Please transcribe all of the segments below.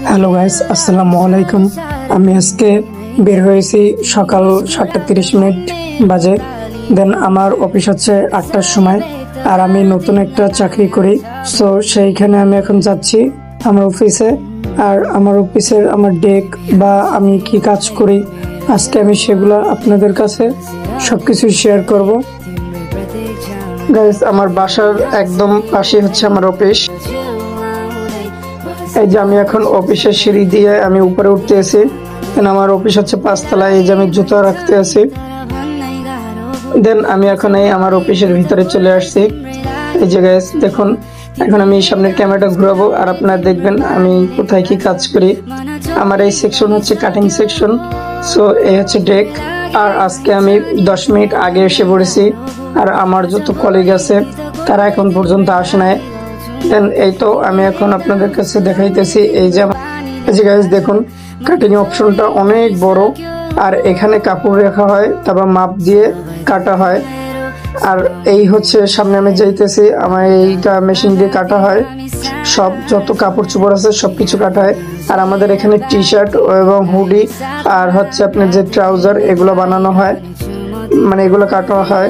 Hello guys, আসসালামু আলাইকুম। আমি আজকে বের হয়েছি সকাল 7:30 বাজে। দেন আমার অফিস হচ্ছে 8টার সময়, আর আমি নতুন একটা চাকরি করি। সো সেইখানে আমি এখন যাচ্ছি আমার অফিসে। আর আমার অফিসের আমার ডেক বা আমি কি কাজ করি আজকে আমি সেগুলো আপনাদের কাছে সবকিছু শেয়ার করব। গাইস, আমার বাসার একদম পাশে হচ্ছে আমার অফিস। এই যে আমি এখন অফিসের সিঁড়ি দিয়ে আমি উপরে উঠতে আছি। আমার অফিস হচ্ছে 5তলায়। এই যে আমি জুতা রাখতে আছি। দেন আমি এখন এই আমার অফিসের ভিতরে চলে আসছি। এই যে গাইস দেখুন, এখন আমি সামনের ক্যামেরাটা ঘুরাবো আর আপনারা দেখবেন আমি কোথায় কি কাজ করি। আমার এই সেকশন হচ্ছে কাটিং সেকশন। সো এই হচ্ছে ডেক। আর আজকে আমি 10 মিনিট আগে এসে পড়েছি। আর আমার যত কলিগ আছে তারা এখন পর্যন্ত আসে নাই। দেন এই তো আমি এখন আপনাদের কাছে দেখাইতেছি। এই যে গাইস দেখুন, কাটিং অপশনটা অনেক বড়। আর এখানে কাপড় রাখা হয়, তারপর মাপ দিয়ে কাটা হয়। আর এই হচ্ছে সামনে আমি যাইতেছি, আমার এইটা মেশিন দিয়ে কাটা হয়। সব যত কাপড় চোপড় আছে সবকিছু কাটা হয়। আর আমাদের এখানে টি শার্ট এবং হুডি আর হচ্ছে আপনার যে ট্রাউজার এগুলো বানানো হয়, মানে এগুলো কাটা হয়।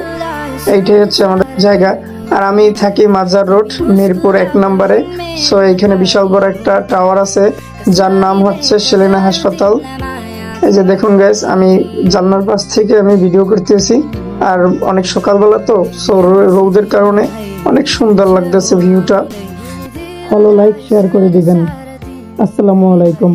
এইটাই হচ্ছে আমাদের জায়গা। আর আমি থাকি মাজার রোড, মিরপুর 1 নম্বরে। সো এখানে বিশাল বড় একটা টাওয়ার আছে যার নাম হচ্ছে সেলিনা হাসপাতাল। এই যে দেখুন গাইস, আমি জানলার পাশ থেকে আমি ভিডিও করতেছি। আর অনেক সকালবেলা তো, সো রোদের কারণে অনেক সুন্দর লাগতেছে ভিউটা। ফলো, লাইক, শেয়ার করে দিবেন। আসসালামু আলাইকুম।